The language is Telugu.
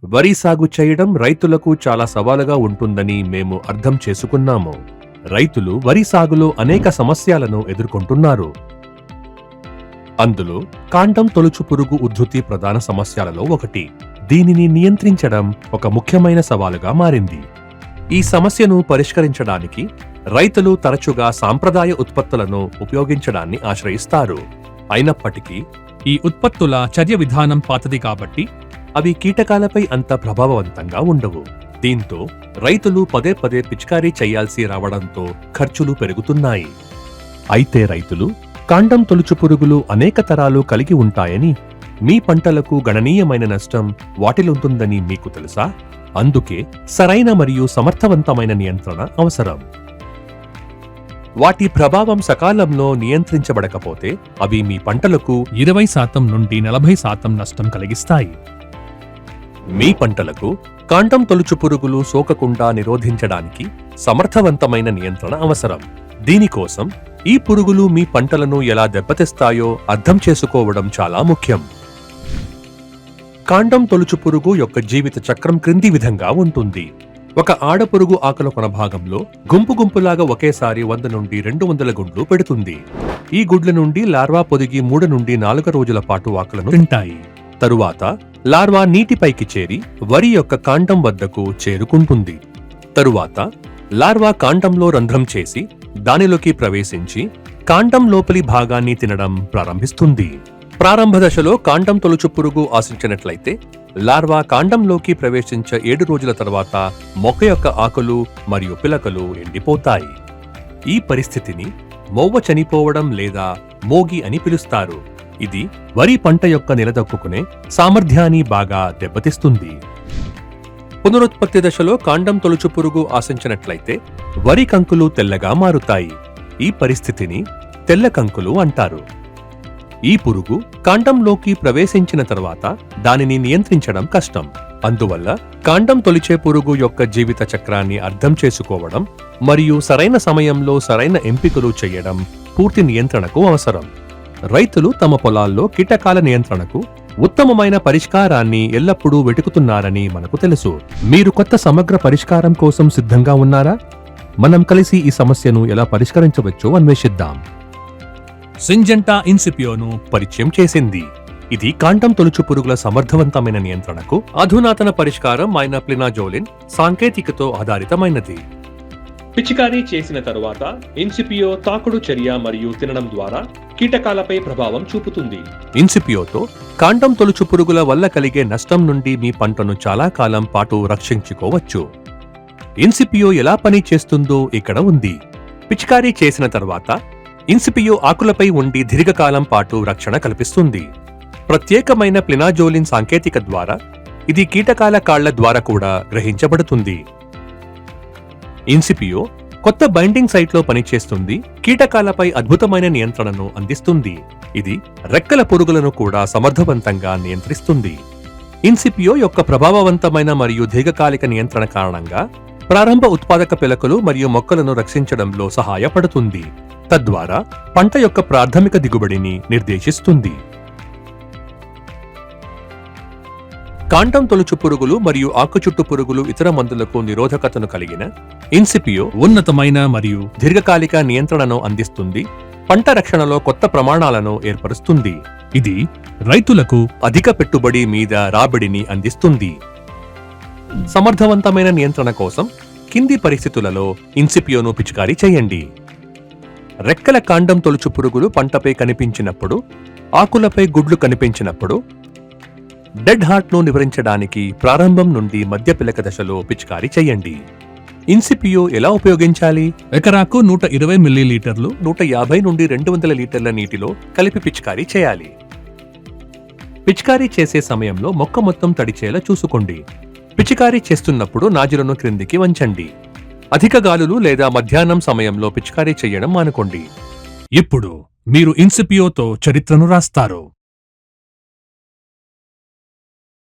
వరి సాగు చేయడం రైతులకు చాలా సవాలుగా ఉంటుందని మేము అర్థం చేసుకున్నాము. రైతులు వరి సాగులో అనేక సమస్యలను ఎదుర్కొంటున్నారు. అందులో కాండం తొలుచు పురుగు ఉధృతి ప్రధాన సమస్యలలో ఒకటి. దీనిని నియంత్రించడం ఒక ముఖ్యమైన సవాలుగా మారింది. ఈ సమస్యను పరిష్కరించడానికి రైతులు తరచుగా సాంప్రదాయ ఉత్పత్తులను ఉపయోగించడాన్ని ఆశ్రయిస్తారు. అయినప్పటికీ ఈ ఉత్పత్తుల చర్య విధానం పాతది కాబట్టి అవి కీటకాలపై అంత ప్రభావవంతంగా ఉండవు. దీంతో రైతులు పదే పదే పిచికారీ చేయాల్సి రావడంతో ఖర్చులు పెరుగుతున్నాయి. అయితే రైతులు కాండం తొలుచు పురుగులు అనేక తరాలు కలిగి ఉంటాయని, మీ పంటలకు గణనీయమైన నష్టం వాటిల్లుతుందని మీకు తెలుసా? అందుకే సరైన మరియు సమర్థవంతమైన నియంత్రణ అవసరం. వాటి ప్రభావం సకాలంలో నియంత్రించబడకపోతే అవి మీ పంటలకు 20% నుండి 40% నష్టం కలిగిస్తాయి. మీ పంటలకు కాండం తొలుచు పురుగులు సోకకుండా నిరోధించడానికి సమర్థవంతమైన నియంత్రణ అవసరం. దీనికోసం ఈ పురుగులు మీ పంటలను ఎలా దెబ్బతీస్తాయో అర్థం చేసుకోవడం చాలా ముఖ్యం. కాండం తొలుచు పురుగు యొక్క జీవిత చక్రం క్రింది విధంగా ఉంటుంది. ఒక ఆడపురుగు ఆకుల కొన భాగంలో గుంపు గుంపులాగా ఒకేసారి 100 నుండి 200 గుడ్లు పెడుతుంది. ఈ గుడ్ల నుండి లార్వా పొదిగి 3 నుండి 4 రోజుల పాటు ఆకులను తింటాయి. తరువాత లార్వా నీటిపైకి చేరి వరి యొక్క కాండం వద్దకు చేరుకుంటుంది. తరువాత లార్వా కాండంలో రంధ్రం చేసి దానిలోకి ప్రవేశించి కాండం లోపలి భాగాన్ని తినడం ప్రారంభిస్తుంది. ప్రారంభ దశలో కాండం తొలుచు పురుగు ఆశించినట్లయితే లార్వా కాండంలోకి ప్రవేశించే 7 రోజుల తర్వాత మొక్క యొక్క ఆకులు మరియు పిలకలు ఎండిపోతాయి. ఈ పరిస్థితిని మొవ్వ చనిపోవడం లేదా మోగి అని పిలుస్తారు. ఇది వరి పంట యొక్క నిలదొక్కునే సామర్థ్యాన్ని బాగా దెబ్బతీస్తుంది. పునరుత్పత్తి దశలో కాండం తొలుచు పురుగు ఆశించినట్లయితే వరి కంకులు తెల్లగా మారుతాయి. ఈ పరిస్థితిని తెల్ల కంకులు అంటారు. ఈ పురుగు కాండంలోకి ప్రవేశించిన తర్వాత దానిని నియంత్రించడం కష్టం. అందువల్ల కాండం తొలిచే పురుగు యొక్క జీవిత చక్రాన్ని అర్థం చేసుకోవడం మరియు సరైన సమయంలో సరైన ఎంపికలు చేయడం పూర్తి నియంత్రణకు అవసరం. రైతులు తమ పొలాల్లో కీటకాల నియంత్రణకు ఉత్తమమైన పరిష్కారాన్ని ఎల్లప్పుడూ వెతుకుతున్నారని మనకు తెలుసు. మీరు కొత్త సమగ్ర పరిష్కారం కోసం సిద్ధంగా ఉన్నారా? మనం కలిసి ఈ సమస్యను ఎలా పరిష్కరించవచ్చో అన్వేషిద్దాం. సింజెంటా ఇన్సిపియోను పరిచయం చేసింది. ఇది కాండం తొలుచు పురుగుల సమర్థవంతమైన నియంత్రణకు అధునాతన పరిష్కారం అయిన ప్లినాజోలిన్ సాంకేతికతో ఆధారితమైనది. పిచికారీ చేసిన తరువాత ఇన్సిపియో తాకుడు చర్య మరియు తినడం ద్వారా కీటకాలపై ప్రభావం చూపుతుంది. ఇన్సిపియోతో కాండం తొలుచు పురుగుల వల్ల కలిగే నష్టం నుండి మీ పంటను చాలా కాలం పాటు రక్షించుకోవచ్చు. ఇన్సిపియో ఎలా పని చేస్తుందో ఇక్కడ ఉంది. పిచికారీ చేసిన తర్వాత ఇన్సిపియో ఆకులపై ఉండి దీర్ఘకాలం పాటు రక్షణ కల్పిస్తుంది. ప్రత్యేకమైన ప్లినాజోలిన్ సాంకేతిక ద్వారా ఇది కీటకాల కాళ్ల ద్వారా కూడా గ్రహించబడుతుంది. ఇన్సిపియో కొత్త బైండింగ్ సైట్లో పనిచేస్తుంది. కీటకాలపై అద్భుతమైన నియంత్రణను అందిస్తుంది. ఇది రెక్కల పురుగులను కూడా సమర్థవంతంగా నియంత్రిస్తుంది. ఇన్సిపియో యొక్క ప్రభావవంతమైన మరియు దీర్ఘకాలిక నియంత్రణ కారణంగా ప్రారంభ ఉత్పాదక పిలకలు మరియు మొక్కలను రక్షించడంలో సహాయపడుతుంది. తద్వారా పంట యొక్క ప్రాథమిక దిగుబడిని నిర్దేశిస్తుంది. కాండం తొలుచు పురుగులు మరియు ఆకుచుట్టు పురుగులు ఇతర మందులకు నిరోధకతను కలిగిన ఇన్సిపియో ఉన్నతమైన మరియు దీర్ఘకాలిక నియంత్రణను అందిస్తుంది. పంట రక్షణలో కొత్త ప్రమాణాలను ఏర్పరుస్తుంది. ఇది రైతులకు అధిక పెట్టుబడి మీద రాబడిని అందిస్తుంది. సమర్థవంతమైన నియంత్రణ కోసం కింది పరిస్థితులలో ఇన్సిపియోను పిచికారీ చేయండి. రెక్కల కాండం తొలుచు పురుగులు పంటపై కనిపించినప్పుడు, ఆకులపై గుడ్లు కనిపించినప్పుడు, డెడ్ హార్ట్ ను నివారించడానికి ప్రారంభం నుండి మధ్య పిలక దశలో పిచికారీ చేయండి. ఇన్సిపియో ఎలా ఉపయోగించాలి? ఎకరాకు 120 మిల్లీలీటర్లు 150 నుండి 200 లీటర్ల నీటిలో కలిపి పిచికారీ చేయాలి. పిచికారీ చేసే సమయంలో మొక్క మొత్తం తడిచేలా చూసుకోండి. పిచికారీ చేస్తున్నప్పుడు నాజిలను క్రిందికి వంచండి. అధిక గాలులు లేదా మధ్యాహ్నం సమయంలో పిచికారీ చేయడం మానుకోండి. ఇప్పుడు మీరు ఇన్సిపియోతో చరిత్రను రాస్తారు.